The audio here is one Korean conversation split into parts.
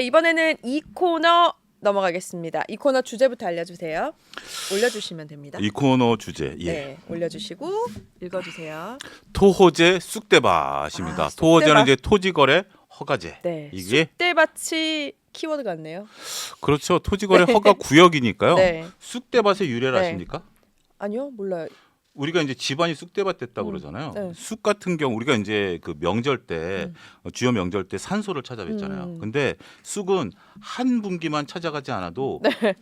이번에는 이 코너 넘어가겠습니다. 이 코너 주제부터 알려주세요. 올려주시면 됩니다. 이 코너 주제, 예. 네, 올려주시고 읽어주세요. 토호제 쑥대밭입니다. 아, 토호제는 쑥대밭. 이제 토지거래 허가제. 네, 이게 쑥대밭이 키워드 같네요. 그렇죠. 토지거래 네. 허가 구역이니까요. 네. 쑥대밭의 유래를 네. 아십니까? 아니요, 몰라요. 우리가 이제 집안이 쑥대밭 됐다고 그러잖아요. 네. 쑥 같은 경우 우리가 이제 그 명절 때 주요 명절 때 산소를 찾아뵀잖아요. 근데 쑥은 한 분기만 찾아가지 않아도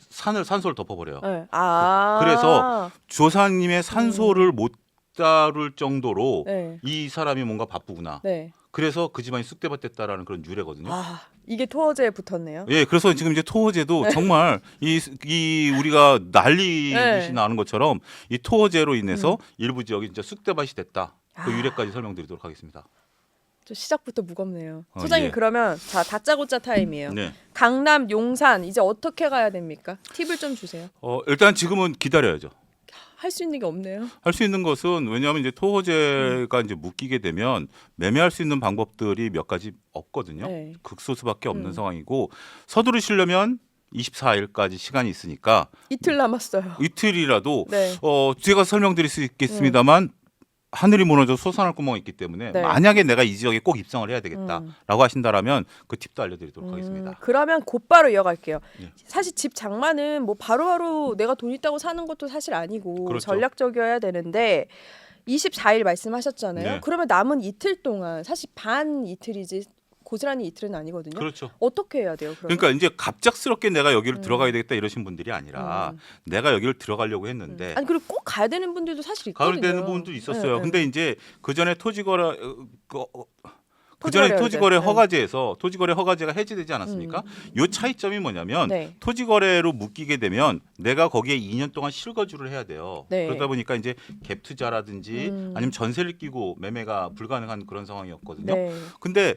산소를 덮어버려요. 네. 아, 그래서 조상님의 산소를 못 다룰 정도로 네. 이 사람이 뭔가 바쁘구나. 네. 그래서 그 집안이 쑥대밭 됐다라는 그런 유래거든요. 아, 이게 토어제에 붙었네요. 예, 그래서 지금 이제 토호제도 정말 이 우리가 난리듯이 네. 나는 것처럼 이 토호제로 인해서 일부 지역이 진짜 쑥대밭이 됐다. 그 유래까지 설명드리도록 하겠습니다. 좀 시작부터 무겁네요. 소장님 예. 그러면 자 다짜고짜 타임이에요. 네. 강남 용산 이제 어떻게 가야 됩니까? 팁을 좀 주세요. 일단 지금은 기다려야죠. 할 수 있는 게 없네요. 할 수 있는 것은 왜냐하면 이제 토호제가 이제 묶이게 되면 매매할 수 있는 방법들이 몇 가지 없거든요. 네. 극소수밖에 없는 상황이고 서두르시려면 24일까지 시간이 있으니까 이틀 남았어요. 이틀이라도 네. 제가 설명드릴 수 있겠습니다만 하늘이 무너져 솟아날 구멍이 있기 때문에 네. 만약에 내가 이 지역에 꼭 입성을 해야 되겠다라고 하신다라면 그 팁도 알려드리도록 하겠습니다. 그러면 곧바로 이어갈게요. 예. 사실 집 장만은 뭐 바로바로 내가 돈 있다고 사는 것도 사실 아니고 그렇죠. 전략적이어야 되는데 24일 말씀하셨잖아요. 네. 그러면 남은 이틀 동안 사실 반 이틀이지 고스란히 이틀은 아니거든요. 그렇죠. 어떻게 해야 돼요? 그러면? 그러니까 이제 갑작스럽게 내가 여기를 들어가야 되겠다 이러신 분들이 아니라 내가 여기를 들어가려고 했는데 아니 그리고 꼭 가야 되는 분들도 사실 있거든요. 가을 되는 부분도 있었어요. 네, 근데 이제 그 전에 토지거래 토지거래 토지거래 네. 허가제에서 토지거래 허가제가 해제되지 않았습니까? 요 차이점이 뭐냐면 네. 토지거래로 묶이게 되면 내가 거기에 2년 동안 실거주를 해야 돼요. 네. 그러다 보니까 이제 갭 투자라든지 아니면 전세를 끼고 매매가 불가능한 그런 상황이었거든요. 네. 근데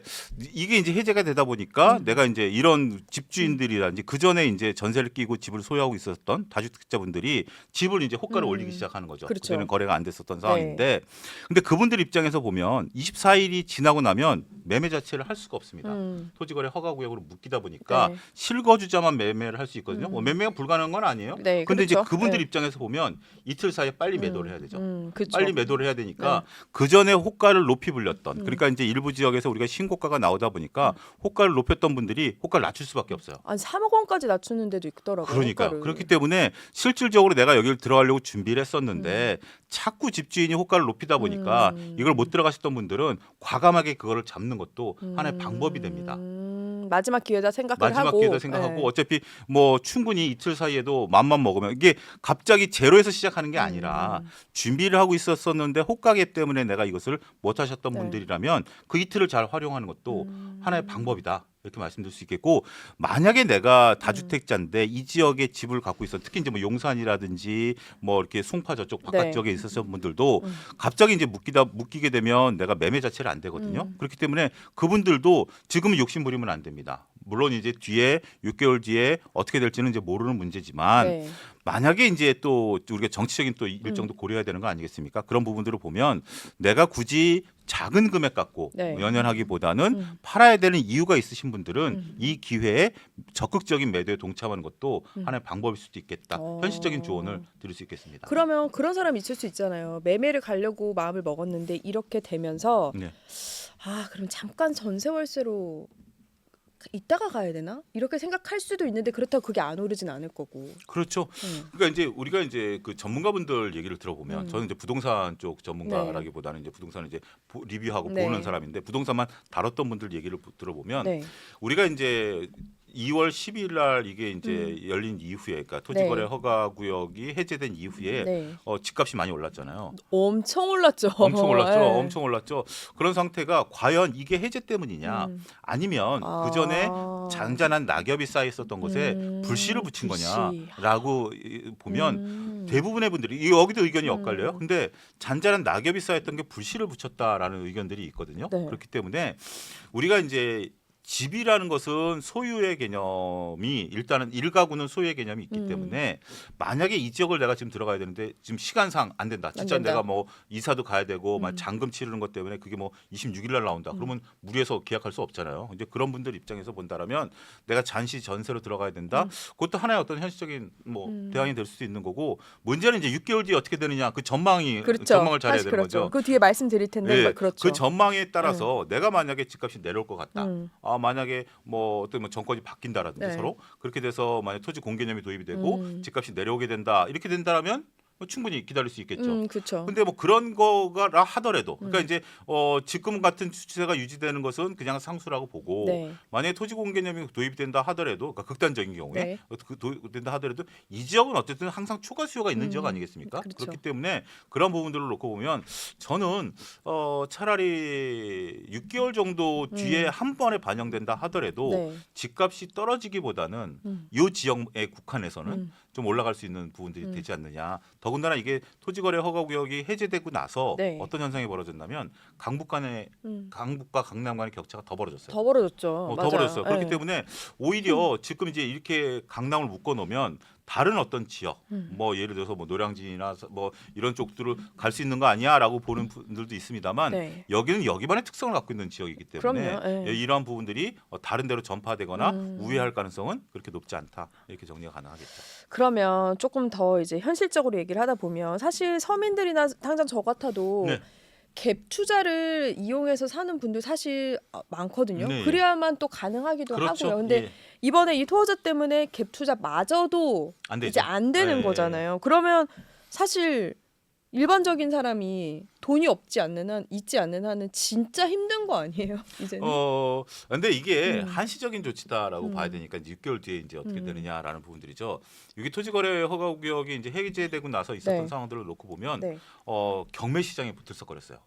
이게 이제 해제가 되다 보니까 내가 이제 이런 집주인들이라든지 그 전에 이제 전세를 끼고 집을 소유하고 있었던 다주택자분들이 집을 이제 호가를 올리기 시작하는 거죠. 그렇죠. 그때는 거래가 안 됐었던 상황인데, 근데 그분들 입장에서 보면 24일이 지나고 나면 매매 자체를 할 수가 없습니다. 토지거래 허가구역으로 묶이다 보니까 네. 실거주자만 매매를 할 수 있거든요. 뭐 매매가 불가능한 건 아니에요. 네, 근데 그렇죠. 이제 그분들 네. 입장에서 보면 이틀 사이에 빨리 매도를 해야 되죠. 그렇죠. 빨리 매도를 해야 되니까 그 전에 호가를 높이 불렸던 그러니까 이제 일부 지역에서 우리가 신고가가 나오다 보니까 호가를 높였던 분들이 호가를 낮출 수밖에 없어요. 한 3억 원까지 낮추는 데도 있더라고요. 그러니까 호가를. 그렇기 때문에 실질적으로 내가 여기를 들어가려고 준비를 했었는데 자꾸 집주인이 호가를 높이다 보니까 이걸 못 들어가셨던 분들은 과감하게 그거를 잡는 것도 하나의 방법이 됩니다. 마지막 기회다 생각을 마지막 하고 기회다 생각하고 네. 어차피 뭐 충분히 이틀 사이에도 맘만 먹으면 이게 갑자기 제로에서 시작하는 게 아니라 준비를 하고 있었었는데 호가갭 때문에 내가 이것을 못 하셨던 네. 분들이라면 그 이틀을 잘 활용하는 것도 하나의 방법이다. 이렇게 말씀드릴 수 있겠고, 만약에 내가 다주택자인데 이 지역에 집을 갖고 있어 특히 이제 뭐 용산이라든지 뭐 이렇게 송파 저쪽 바깥 네. 지역에 있었던 분들도 갑자기 이제 묶이게 되면 내가 매매 자체를 안 되거든요. 그렇기 때문에 그분들도 지금 욕심 부리면 안 됩니다. 물론 이제 뒤에 6개월 뒤에 어떻게 될지는 이제 모르는 문제지만 네. 만약에 이제 또 우리가 정치적인 또 일정도 고려해야 되는 거 아니겠습니까? 그런 부분들을 보면 내가 굳이 작은 금액 갖고 네. 연연하기보다는 팔아야 되는 이유가 있으신 분들은 이 기회에 적극적인 매도에 동참하는 것도 하나의 방법일 수도 있겠다. 현실적인 조언을 드릴 수 있겠습니다. 그러면 그런 사람이 있을 수 있잖아요. 매매를 가려고 마음을 먹었는데 이렇게 되면서 네. 아 그럼 잠깐 전세월세로 이따가 가야 되나? 이렇게 생각할 수도 있는데 그렇다고 그게 안 오르진 않을 거고. 그렇죠. 그러니까 이제 우리가 이제 그 전문가분들 얘기를 들어보면 저는 이제 부동산 쪽 전문가라기보다는 이제 부동산을 이제 리뷰하고 네. 보는 사람인데 부동산만 다뤘던 분들 얘기를 들어보면 네. 우리가 이제 2월 10일 날 이게 이제 열린 이후에, 그러니까 토지거래 네. 허가 구역이 해제된 이후에 네. 집값이 많이 올랐잖아요. 엄청 올랐죠. 엄청 올랐죠. 네. 엄청 올랐죠. 그런 상태가 과연 이게 해제 때문이냐, 아니면 그 전에 잔잔한 낙엽이 쌓여 있었던 것에 불씨를 붙인 불씨. 거냐라고 보면 대부분의 분들이 여기도 의견이 엇갈려요. 근데 잔잔한 낙엽이 쌓였던 게 불씨를 붙였다라는 의견들이 있거든요. 네. 그렇기 때문에 우리가 이제 집이라는 것은 소유의 개념이 일단은 1가구는 소유의 개념이 있기 때문에 만약에 이 지역을 내가 지금 들어가야 되는데 지금 시간상 안 된다. 진짜 안 된다. 내가 뭐 이사도 가야 되고 막 잔금 치르는 것 때문에 그게 뭐 26일 날 나온다. 그러면 무리해서 계약할 수 없잖아요. 이제 그런 분들 입장에서 본다라면 내가 잠시 전세로 들어가야 된다. 그것도 하나의 어떤 현실적인 뭐 대안이 될 수도 있는 거고 문제는 이제 6개월 뒤에 어떻게 되느냐 그 전망을 잘해야 사실 되는 그렇죠. 거죠. 그 뒤에 말씀드릴 텐데 예, 그렇죠. 그 전망에 따라서 내가 만약에 집값이 내려올 것 같다. 만약에 뭐 어떤 뭐 정권이 바뀐다라든지 네. 서로 그렇게 돼서 만약 토지 공개념이 도입이 되고 집값이 내려오게 된다. 이렇게 된다라면 뭐 충분히 기다릴 수 있겠죠. 그렇죠. 근데 뭐 그런 거가 하더라도 그러니까 이제 지금 같은 추세가 유지되는 것은 그냥 상수라고 보고 네. 만약에 토지 공개념이 도입이 된다 하더라도 그러니까 극단적인 경우에 네. 도입된다 하더라도 이 지역은 어쨌든 항상 추가 수요가 있는 지역 아니겠습니까? 그렇죠. 그렇기 때문에 그런 부분들을 놓고 보면 저는 차라리 6개월 정도 뒤에 한 번에 반영된다 하더라도 네. 집값이 떨어지기보다는 이 지역에 국한해서는 좀 올라갈 수 있는 부분들이 되지 않느냐. 더군다나 이게 토지거래 허가구역이 해제되고 나서 네. 어떤 현상이 벌어졌냐면 강북과 강남 간의 격차가 더 벌어졌어요. 더 벌어졌죠. 더 맞아요. 벌어졌어요. 그렇기 네. 때문에 오히려 지금 이제 이렇게 강남을 묶어 놓으면 다른 어떤 지역, 뭐 예를 들어서 뭐 노량진이나 뭐 이런 쪽들을 갈 수 있는 거 아니야라고 보는 분들도 있습니다만 네. 여기는 여기만의 특성을 갖고 있는 지역이기 때문에 그럼요. 예. 이러한 부분들이 다른 데로 전파되거나 우회할 가능성은 그렇게 높지 않다 이렇게 정리가 가능하겠죠. 그러면 조금 더 이제 현실적으로 얘기를 하다 보면 사실 서민들이나 당장 저 같아도 네. 갭 투자를 이용해서 사는 분들 사실 많거든요. 네. 그래야만 또 가능하기도 그렇죠. 하고요. 근데 예. 이번에 이 투어제 때문에 갭 투자마저도 안 되죠. 이제 안 되는 예. 거잖아요. 그러면 사실 일반적인 사람이 돈이 있지 않는 한은 진짜 힘든 거 아니에요? 이제는. 근데 이게 한시적인 조치다라고 봐야 되니까 이제 6개월 뒤에 이제 어떻게 되느냐라는 부분들이죠. 이게 토지거래 허가구역이 이제 해제되고 나서 있었던 네. 상황들을 놓고 보면 네. 경매 시장이 들썩거렸어요.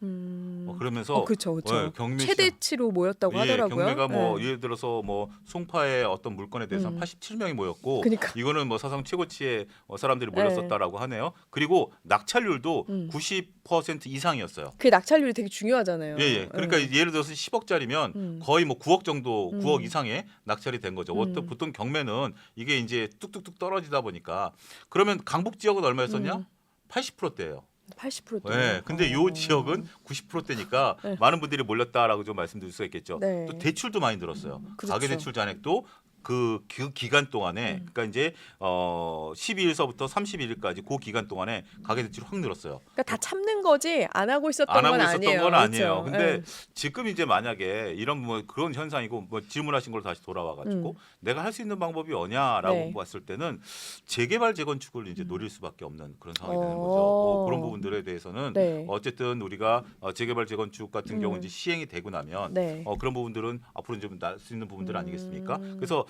그러면서 그렇죠. 경매 최대치로 모였다고 하더라고요. 경매가 뭐 네. 예를 들어서 뭐 송파의 어떤 물건에 대해서 한 87명이 모였고 그러니까. 이거는 뭐 사상 최고치의 사람들이 몰렸었다라고 하네요. 그리고 낙찰률도 90% 이상이었어요. 그 낙찰률이 되게 중요하잖아요. 예. 그러니까 예를 들어서 10억짜리면 거의 뭐 9억 정도, 9억 이상의 낙찰이 된 거죠. 보통 경매는 이게 이제 뚝뚝뚝 떨어지다 보니까 그러면 강북 지역은 얼마였었냐? 80%대예요. 80%대. 네, 근데 요 지역은 90%대니까 네. 많은 분들이 몰렸다라고 좀 말씀드릴 수가 있겠죠. 네. 또 대출도 많이 들었어요. 그렇죠. 가계대출 잔액도 그 기간 동안에 그러니까 이제 12일서부터 31일까지 그 기간 동안에 가계대출이 확 늘었어요. 그러니까 다 참는 거지 안 하고 있었던 안 건 하고 있었던 아니에요. 건 아니에요. 그렇죠? 근데 네. 지금 이제 만약에 이런 뭐 그런 현상이고 뭐 질문하신 걸로 다시 돌아와가지고 내가 할 수 있는 방법이 뭐냐라고 네. 봤을 때는 재개발 재건축을 이제 노릴 수밖에 없는 그런 상황이 되는 거죠. 그런 부분들에 대해서는 네. 어쨌든 우리가 재개발 재건축 같은 경우 이제 시행이 되고 나면 네. 그런 부분들은 앞으로 좀 날 수 있는 부분들 아니겠습니까? 그래서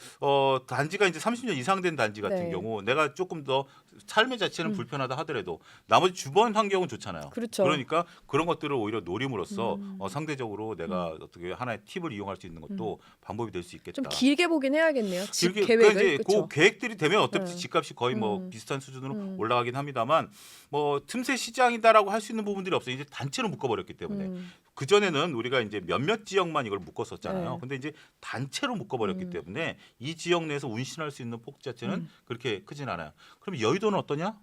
단지가 이제 30년 이상 된 단지 같은 네. 경우 내가 조금 더 삶의 자체는 불편하다 하더라도 나머지 주변 환경은 좋잖아요. 그렇죠. 그러니까 그런 것들을 오히려 노림으로써 상대적으로 내가 어떻게 하나의 팁을 이용할 수 있는 것도 방법이 될 수 있겠다. 좀 길게 보긴 해야겠네요. 집 길게 계획을. 그러니까 이제 그렇죠? 그 계획들이 되면 어차피 네. 집값이 거의 뭐 비슷한 수준으로 올라가긴 합니다만 뭐 틈새 시장이다라고 할 수 있는 부분들이 없어요. 이제 단체로 묶어버렸기 때문에 그 전에는 우리가 이제 몇몇 지역만 이걸 묶었었잖아요. 네. 근데 이제 단체로 묶어버렸기 때문에 이 지역 내에서 운신할 수 있는 폭 자체는 그렇게 크진 않아요. 그럼 여의도는 어떠냐?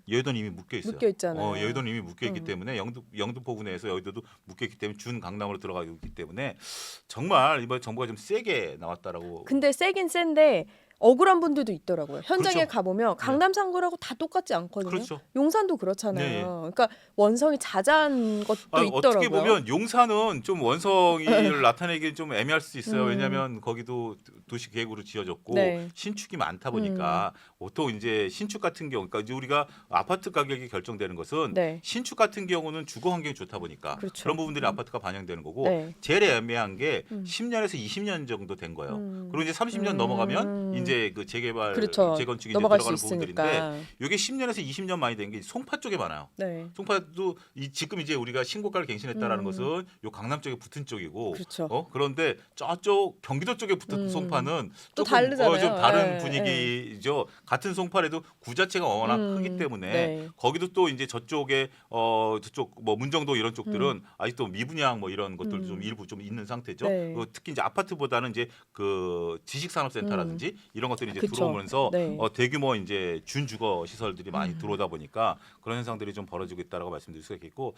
여의도는 이미 묶여 있어요. 묶여 있잖아요. 여의도는 이미 묶여 있기 때문에 영등포구 내에서 여의도도 묶여 있기 때문에 준 강남으로 들어가고 있기 때문에 정말 이번 정부가 좀 세게 나왔다라고. 근데 세긴 센데 억울한 분들도 있더라고요. 현장에 그렇죠. 가보면 강남 상구라고 다 똑같지 않거든요. 그렇죠. 용산도 그렇잖아요. 네. 그러니까 원성이 자자한 것도 있더라고요. 어떻게 보면 용산은 좀 원성을 나타내기 좀 애매할 수 있어요. 왜냐하면 거기도 도시 계획으로 지어졌고 네. 신축이 많다 보니까 보통 이제 신축 같은 경우, 그러니까 이제 우리가 아파트 가격이 결정되는 것은 네. 신축 같은 경우는 주거 환경이 좋다 보니까 그렇죠. 그런 부분들이 아파트가 반영되는 거고 네. 제일 애매한 게 10년에서 20년 정도 된 거예요. 그리고 이제 30년 넘어가면 이제 그 재개발, 그렇죠. 재건축이 이제 넘어갈 들어가는 수 부분들인데 있으니까. 이게 10년에서 20년 많이 된 게 송파 쪽에 많아요. 네. 송파도 지금 이제 우리가 신고가를 갱신했다라는 것은 요 강남 쪽에 붙은 쪽이고, 그렇죠. 그런데 저쪽 경기도 쪽에 붙은 송파는 또 조금 다르잖아요. 좀 다른 예, 분위기죠. 같은 송파라도 구 자체가 워낙 크기 때문에 네. 거기도 또 이제 저쪽에 저쪽 뭐 문정도 이런 쪽들은 아직도 미분양 뭐 이런 것들도 좀 일부 좀 있는 상태죠. 네. 특히 이제 아파트보다는 이제 그 지식산업센터라든지 이런 것들이 이제 그쵸. 들어오면서 네. 대규모 이제 준주거 시설들이 많이 들어오다 보니까 그런 현상들이 좀 벌어지고 있다라고 말씀드릴 수가 있겠고,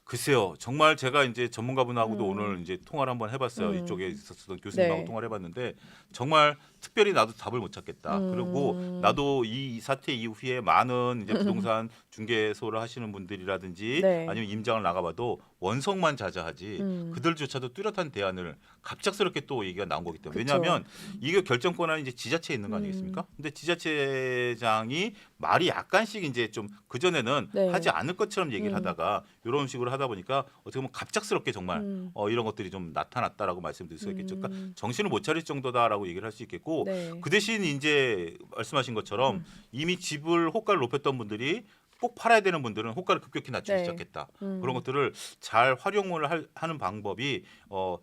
글쎄요, 정말 제가 이제 전문가분하고도 오늘 이제 통화를 한번 해봤어요. 이쪽에 있었던 교수님하고 네. 통화를 해봤는데 정말 특별히 나도 답을 못 찾겠다. 그리고 나도 이 사태 이후에 많은 이제 부동산 중개소를 하시는 분들이라든지 네. 아니면 임장을 나가봐도 원성만 자자하지 그들조차도 뚜렷한 대안을 갑작스럽게 또 얘기가 나온 거기 때문에. 그쵸. 왜냐하면 이게 결정권은 이제 지자체에 있는 거 아니겠습니까? 근데 지자체장이 말이 약간씩 이제 좀 그전에는 네. 하지 않을 것처럼 얘기를 하다가 이런 식으로 하다 보니까 어떻게 보면 갑작스럽게 정말 이런 것들이 좀 나타났다라고 말씀드릴 수 있겠죠. 그러니까 정신을 못 차릴 정도다라고 얘기를 할 수 있겠고, 네. 그 대신 이제 말씀하신 것처럼 이미 집을 호가를 높였던 분들이 꼭 팔아야 되는 분들은 호가를 급격히 낮추기 네. 시작했다. 그런 것들을 잘 활용을 하는 방법이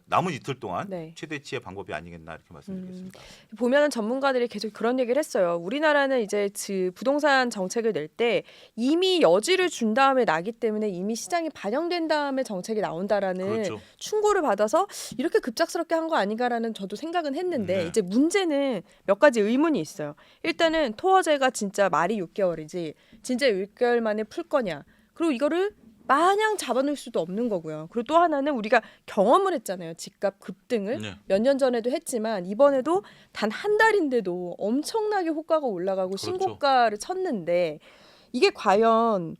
남은 이틀 동안 네. 최대치의 방법이 아니겠나 이렇게 말씀드리겠습니다. 보면은 전문가들이 계속 그런 얘기를 했어요. 우리나라는 이제 부동산 정책을 낼 때 이미 여지를 준 다음에 나기 때문에 이미 시장이 반영된 다음에 정책이 나온다라는 그렇죠. 충고를 받아서 이렇게 급작스럽게 한 거 아닌가라는 저도 생각은 했는데 네. 이제 문제는 몇 가지 의문이 있어요. 일단은 토어제가 진짜 말이 6개월이지 진짜 6개월 만에 풀 거냐. 그리고 이거를 마냥 잡아놓을 수도 없는 거고요. 그리고 또 하나는 우리가 경험을 했잖아요. 집값 급등을 네. 몇 년 전에도 했지만 이번에도 단 한 달인데도 엄청나게 호가가 올라가고 그렇죠. 신고가를 쳤는데 이게 과연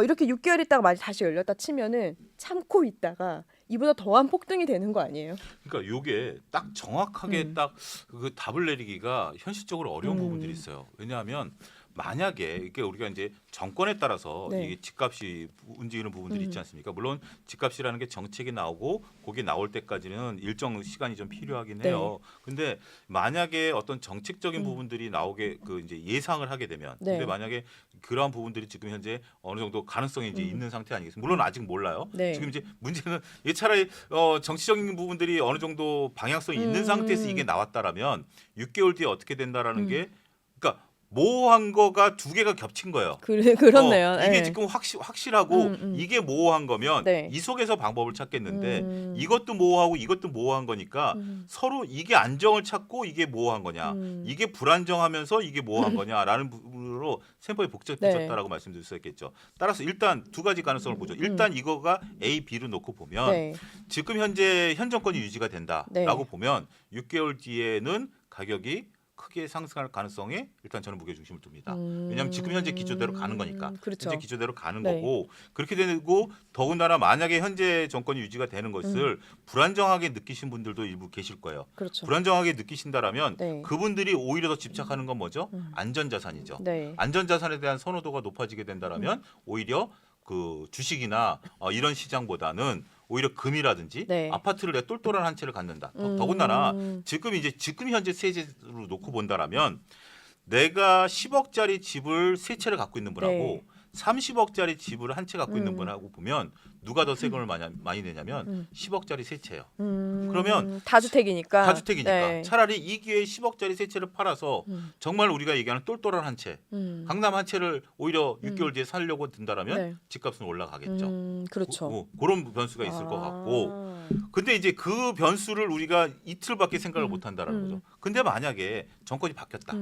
이렇게 6개월 있다가 많이 다시 열렸다 치면은 참고 있다가 이보다 더한 폭등이 되는 거 아니에요? 그러니까 요게 딱 정확하게 딱 그 답을 내리기가 현실적으로 어려운 부분들이 있어요. 왜냐하면 만약에 이게 우리가 이제 정권에 따라서 네. 이게 집값이 움직이는 부분들이 있지 않습니까? 물론 집값이라는 게 정책이 나오고 거기 나올 때까지는 일정 시간이 좀 필요하긴 해요. 근데 만약에 어떤 정책적인 부분들이 나오게 그 이제 예상을 하게 되면, 네. 근데 만약에 그러한 부분들이 지금 현재 어느 정도 가능성이 이제 있는 상태 아니겠습니까? 물론 아직 몰라요. 네. 지금 이제 문제는 이게 차라리 정치적인 부분들이 어느 정도 방향성이 있는 상태에서 이게 나왔다라면 6개월 뒤에 어떻게 된다라는 게, 그러니까 모호한 거가 두 개가 겹친 거예요. 그렇네요. 이게 네. 지금 확실하고 이게 모호한 거면 네. 이 속에서 방법을 찾겠는데 이것도 모호하고 이것도 모호한 거니까 서로 이게 안정을 찾고 이게 모호한 거냐, 이게 불안정하면서 이게 모호한 거냐라는 부분으로 셈법이 복잡해졌다라고 말씀드릴 수 있겠죠. 따라서 일단 두 가지 가능성을 보죠. 일단 이거가 A, B로 놓고 보면 네. 지금 현재 현 정권이 유지가 된다라고 네. 보면 6개월 뒤에는 가격이 크게 상승할 가능성에 일단 저는 무게 중심을 둡니다. 왜냐하면 지금 현재 기조대로 가는 거니까. 그렇죠. 현재 기조대로 가는 네. 거고, 그렇게 되고 더군다나 만약에 현재 정권이 유지가 되는 것을 불안정하게 느끼신 분들도 일부 계실 거예요. 그렇죠. 불안정하게 느끼신다라면 네. 그분들이 오히려 더 집착하는 건 뭐죠? 안전자산이죠. 네. 안전자산에 대한 선호도가 높아지게 된다라면 오히려 그 주식이나 이런 시장보다는 오히려 금이라든지 네. 아파트를 내 똘똘한 한 채를 갖는다. 더군다나 지금 현재 세제로 놓고 본다라면 내가 10억짜리 집을 세 채를 갖고 있는 분하고 네. 30억짜리 집을 한 채 갖고 있는 분하고 보면 누가 더 세금을 많이 내냐면 10억짜리 세 채예요. 그러면 다주택이니까. 다주택이니까 네. 차라리 이 기회에 10억짜리 세 채를 팔아서 정말 우리가 얘기하는 똘똘한 한 채, 강남 한 채를 오히려 6개월 뒤에 살려고 든다라면 네. 집값은 올라가겠죠. 그렇죠. 그런 변수가 있을 것 같고, 근데 이제 그 변수를 우리가 이틀밖에 생각을 못 한다라는 거죠. 근데 만약에 정권이 바뀌었다.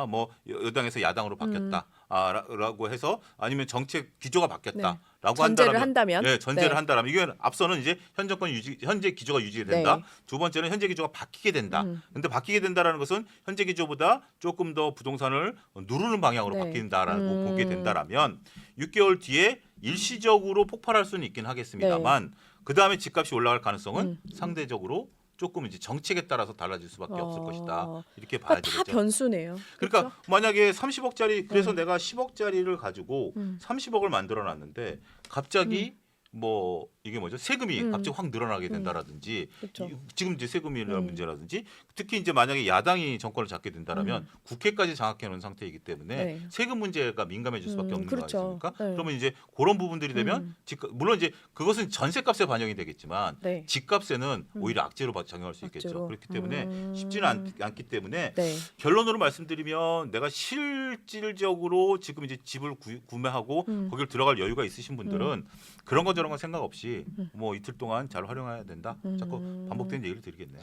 뭐 여당에서 야당으로 바뀌었다. 라고 해서 아니면 정책 기조가 바뀌었다라고 전제를 한다면? 네, 전제를 네. 한다면 이게 앞서는 이제 현재 기조가 유지된다. 네. 두 번째는 현재 기조가 바뀌게 된다. 근데 바뀌게 된다라는 것은 현재 기조보다 조금 더 부동산을 누르는 방향으로 네. 바뀐다라고 보게 된다라면 6개월 뒤에 일시적으로 폭발할 수는 있긴 하겠습니다만 그 다음에 집값이 올라갈 가능성은 상대적으로 조금 이제 정책에 따라서 달라질 수밖에 없을 것이다. 이렇게 봐야 그러니까 다 되겠죠. 변수네요. 그러니까 그렇죠? 만약에 30억짜리 그래서 내가 10억짜리를 가지고 30억을 만들어 놨는데 갑자기 뭐 이게 뭐죠? 세금이 갑자기 확 늘어나게 된다라든지 그렇죠. 지금 이제 세금이라는 문제라든지 특히 이제 만약에 야당이 정권을 잡게 된다라면 국회까지 장악해 놓은 상태이기 때문에 네. 세금 문제가 민감해질 수밖에 없는 그렇죠. 거 아닙니까? 네. 그러면 이제 그런 부분들이 되면 물론 이제 그것은 전세값에 반영이 되겠지만 네. 집값에는 오히려 악재로 작용할 수 있겠죠. 악재로. 그렇기 때문에 쉽지는 않기 때문에 네. 결론으로 말씀드리면 내가 실질적으로 지금 이제 집을 구매하고 거기를 들어갈 여유가 있으신 분들은 그런 거 저런 거 생각 없이 뭐 이틀 동안 잘 활용해야 된다. 자꾸 반복되는 얘기를 드리겠네요.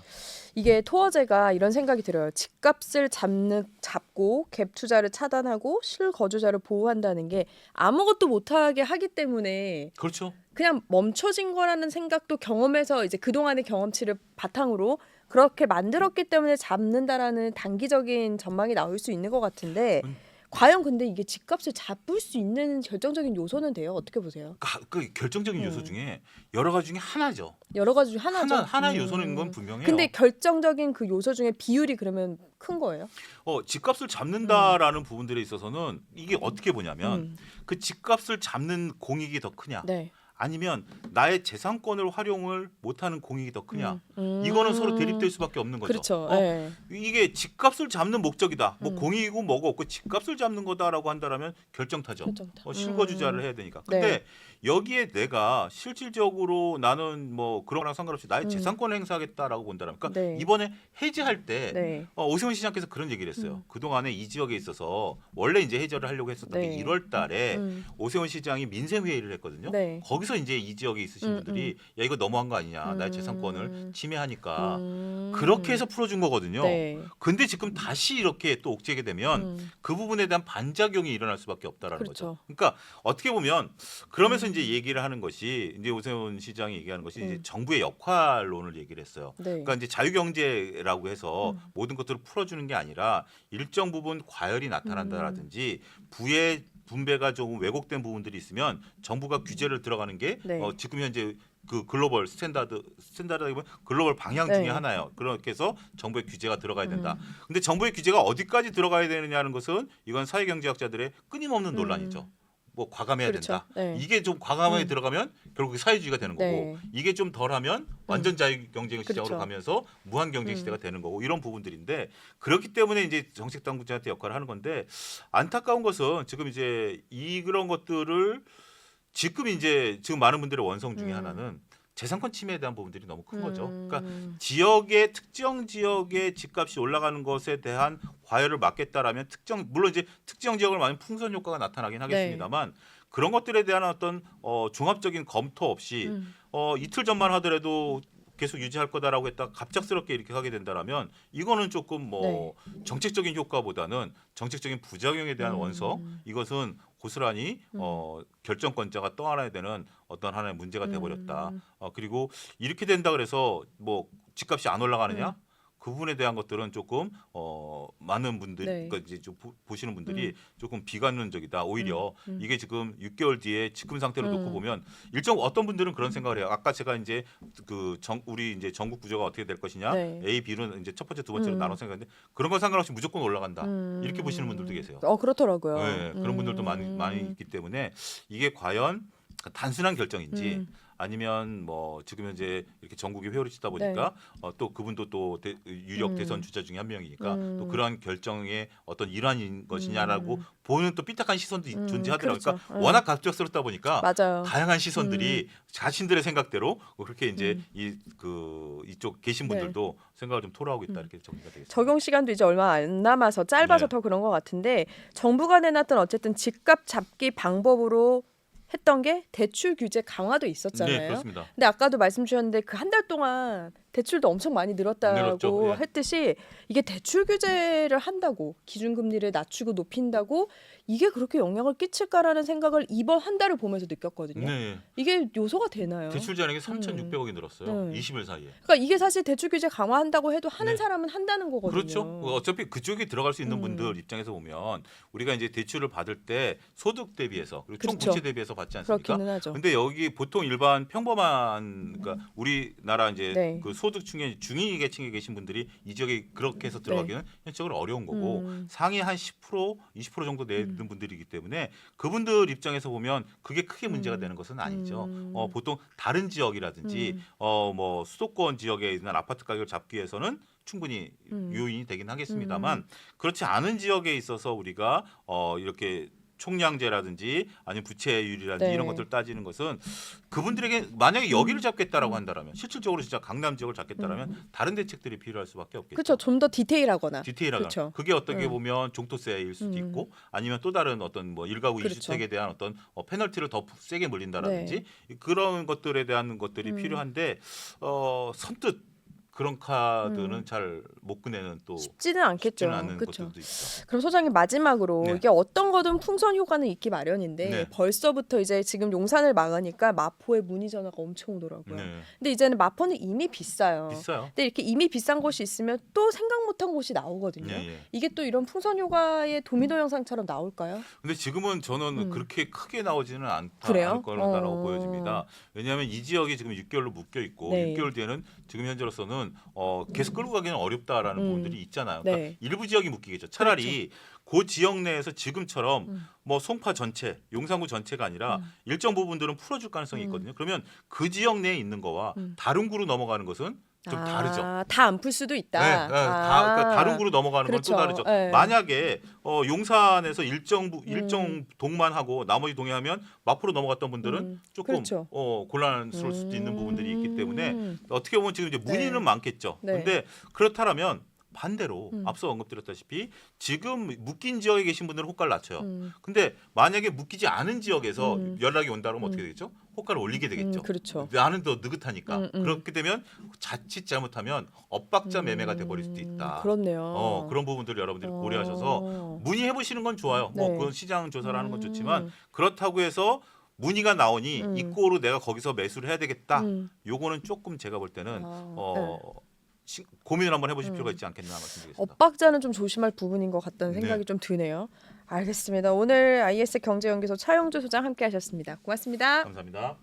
이게 토어제가 이런 생각이 들어요. 집값을 잡고 갭 투자를 차단하고 실거주자를 보호한다는 게 아무것도 못하게 하기 때문에 그렇죠. 그냥 멈춰진 거라는 생각도 경험에서 이제 그동안의 경험치를 바탕으로 그렇게 만들었기 때문에 잡는다라는 단기적인 전망이 나올 수 있는 것 같은데 과연 근데 이게 집값을 잡을 수 있는 결정적인 요소는 돼요? 어떻게 보세요? 그 결정적인 요소 중에 여러 가지 중에 하나죠. 여러 가지 중 하나죠. 하나 요소인 건 분명해요. 근데 결정적인 그 요소 중에 비율이 그러면 큰 거예요? 집값을 잡는다라는 부분들에 있어서는 이게 어떻게 보냐면 그 집값을 잡는 공익이 더 크냐? 네. 아니면 나의 재산권을 활용을 못하는 공익이 더 크냐? 이거는 서로 대립될 수밖에 없는 거죠. 그렇죠. 네. 이게 집값을 잡는 목적이다. 뭐 공익이고 뭐고 없고 집값을 잡는 거다라고 한다라면 결정타죠. 결정타. 실거주자를 해야 되니까. 근데 네. 여기에 내가 실질적으로 나는 뭐 그런 거랑 상관없이 나의 재산권을 행사하겠다라고 본다면 그러니까 네. 이번에 해제할 때 네. 오세훈 시장께서 그런 얘기를 했어요. 그동안에 이 지역에 있어서 원래 이제 해제를 하려고 했었던 네. 게 1월 달에 오세훈 시장이 민생회의를 했거든요. 네. 거기서 이제 이 지역에 있으신 분들이 야 이거 너무한 거 아니냐. 나의 재산권을 침해하니까 그렇게 해서 풀어준 거거든요. 네. 근데 지금 다시 이렇게 또 옥죄게 되면 그 부분에 대한 반작용이 일어날 수밖에 없다라는 그렇죠. 거죠. 그러니까 어떻게 보면 그러면서 이제 얘기를 하는 것이 이제 오세훈 시장이 얘기하는 것이 이제 정부의 역할론을 얘기를 했어요. 네. 그러니까 이제 자유경제라고 해서 모든 것들을 풀어주는 게 아니라 일정 부분 과열이 나타난다라든지 부의 분배가 조금 왜곡된 부분들이 있으면 정부가 규제를 들어가는 게 네. 지금 현재 그 글로벌 스탠다드라기보다 글로벌 방향 네. 중에 하나예요. 그렇게 해서 정부의 규제가 들어가야 된다. 근데 정부의 규제가 어디까지 들어가야 되느냐는 것은 이건 사회경제학자들의 끊임없는 논란이죠. 뭐 과감해야 그렇죠. 된다. 네. 이게 좀 과감하게 들어가면 결국 사회주의가 되는 거고 네. 이게 좀 덜하면 완전 자유경쟁 시장으로 그렇죠. 가면서 무한 경쟁 시대가 되는 거고 이런 부분들인데 그렇기 때문에 이제 정책 당국자한테 역할을 하는 건데 안타까운 것은 지금 이제 그런 것들을 지금 많은 분들의 원성 중에 하나는 재산권 침해에 대한 부분들이 너무 큰 거죠. 그러니까 지역의 특정 지역의 집값이 올라가는 것에 대한 과열을 막겠다라면 물론 이제 특정 지역을 많은 풍선 효과가 나타나긴 하겠습니다만 그런 것들에 대한 어떤 종합적인 검토 없이 이틀 전만 하더라도 계속 유지할 거다라고 했다가 갑작스럽게 이렇게 하게 된다라면 이거는 조금 뭐 정책적인 효과보다는 정책적인 부작용에 대한 원성 이것은 고스란히 결정권자가 떠안아야 되는 어떤 하나의 문제가 돼버렸다. 그리고 이렇게 된다 그래서 뭐 집값이 안 올라가느냐? 그 부분에 대한 것들은 조금 많은 분들, 네. 그러니까 이제 좀 보시는 분들이 조금 비관론적이다. 오히려 이게 지금 6개월 뒤에 지금 상태로 놓고 보면 어떤 분들은 그런 생각을 해요. 아까 제가 이제 우리 이제 전국 구조가 어떻게 될 것이냐, 네. A, B는 이제 첫 번째, 두 번째로 나눠 생각하는데 그런 건 상관없이 무조건 올라간다. 이렇게 보시는 분들도 계세요. 그렇더라고요. 네, 그런 분들도 많이 있기 때문에 이게 과연 단순한 결정인지. 아니면 뭐 지금 현재 이렇게 전국이 회오리 치다 보니까 또 그분도 또 유력 대선 주자 중에 한 명이니까 또 그러한 결정의 어떤 일환인 것이냐라고 보는 또 삐딱한 시선도 존재하더라고요. 그렇죠. 그러니까 워낙 갑작스럽다 보니까 맞아요. 다양한 시선들이 자신들의 생각대로 그렇게 이제 이쪽 계신 분들도 생각을 좀 토로하고 있다 이렇게 정리가 되겠습니다. 적용 시간도 이제 얼마 안 남아서 짧아서 네. 더 그런 것 같은데 정부가 내놨던 어쨌든 집값 잡기 방법으로 했던 게 대출 규제 강화도 있었잖아요. 네, 그렇습니다. 근데 아까도 말씀 주셨는데 그 한 달 동안 대출도 엄청 많이 늘었다고 늘었죠. 예. 했듯이 이게 대출 규제를 한다고 기준금리를 낮추고 높인다고 이게 그렇게 영향을 끼칠까라는 생각을 이번 한 달을 보면서 느꼈거든요. 네. 이게 요소가 되나요? 대출 제한액이 3,600억이 늘었어요. 네. 20일 사이에. 그러니까 이게 사실 대출 규제 강화한다고 해도 하는 네. 사람은 한다는 거거든요. 그렇죠. 어차피 그쪽에 들어갈 수 있는 분들 입장에서 보면 우리가 이제 대출을 받을 때 소득 대비해서 그리고 총 그렇죠. 부채 대비해서 받지 않습니까? 그렇기는 하죠. 근데 여기 보통 일반 평범한 그러니까 우리나라 이제 네. 그 소득층의 중위 계층에 계신 분들이 이 지역에 그렇게 해서 들어가기는 현실적으로 어려운 거고 상위 한 10%, 20% 정도 내는 분들이기 때문에 그분들 입장에서 보면 그게 크게 문제가 되는 것은 아니죠. 보통 다른 지역이라든지 뭐 수도권 지역에 있는 아파트 가격을 잡기 위해서는 충분히 요인이 되긴 하겠습니다만 그렇지 않은 지역에 있어서 우리가 이렇게 총량제라든지 아니면 부채율이라든지 네. 이런 것들 따지는 것은 그분들에게 만약에 여기를 잡겠다라고 한다면 실질적으로 진짜 강남 지역을 잡겠다라면 다른 대책들이 필요할 수밖에 없겠죠. 그렇죠. 좀 더 디테일하거나. 디테일하게 그쵸. 그게 어떻게 보면 종토세일 수도 있고 아니면 또 다른 어떤 뭐 일가구 그렇죠. 이주택에 대한 어떤 페널티를 더 세게 물린다라든지 그런 것들에 대한 것들이 필요한데 선뜻 그런 카드는 잘 못 꺼내는 또 쉽지는 않겠죠. 쉽지는 않은 그렇죠. 것들도 있죠. 그럼 소장님 마지막으로 네. 이게 어떤 거든 풍선 효과는 있기 마련인데 네. 벌써부터 이제 지금 용산을 막으니까 마포에 문의 전화가 엄청 오더라고요. 네. 근데 이제는 마포는 이미 비싸요. 비싸요. 근데 이렇게 이미 비싼 곳이 있으면 또 생각 못한 곳이 나오거든요. 예. 이게 또 이런 풍선 효과의 도미노 현상처럼 나올까요? 근데 지금은 저는 그렇게 크게 나오지는 그래요? 않을 거라고 보여집니다. 왜냐하면 이 지역이 지금 6개월로 묶여 있고 네. 6개월 뒤에는 지금 현재로서는 계속 끌고 가기는 어렵다라는 부분들이 있잖아요. 그러니까 네. 일부 지역이 묶이겠죠. 차라리 그 지역 내에서 지금처럼 뭐 송파 전체, 용산구 전체가 아니라 일정 부분들은 풀어줄 가능성이 있거든요. 그러면 그 지역 내에 있는 거와 다른 구로 넘어가는 것은 좀 다르죠. 다 안 풀 수도 있다. 네, 그러니까 다른 구로 넘어가는 건 그렇죠. 또 다르죠. 네. 만약에 용산에서 일정 동만 하고 나머지 동에 하면 마포로 넘어갔던 분들은 조금 그렇죠. 곤란스러울 수도 있는 부분들이 있기 때문에 어떻게 보면 지금 이제 문의는 네. 많겠죠. 네. 근데 그렇다면 반대로 앞서 언급드렸다시피 지금 묶인 지역에 계신 분들은 호가를 낮춰요. 근데 만약에 묶이지 않은 지역에서 연락이 온다 그러면 어떻게 되겠죠? 호가를 올리게 되겠죠. 그렇죠. 나는 더 느긋하니까. 그렇게 되면 자칫 잘못하면 엇박자 매매가 돼버릴 수도 있다. 그렇네요. 그런 부분들을 여러분들이 고려하셔서 문의해 보시는 건 좋아요. 네. 뭐 그건 시장 조사를 하는 건 좋지만 그렇다고 해서 문의가 나오니 입고로 내가 거기서 매수를 해야 되겠다. 요거는 조금 제가 볼 때는 고민을 한번 해보실 필요가 있지 않겠나 말씀드리겠습니다. 엇박자는 좀 조심할 부분인 것 같다는 생각이 네. 좀 드네요. 알겠습니다. 오늘 IS 경제연구소 차용주 소장 함께하셨습니다. 고맙습니다. 감사합니다.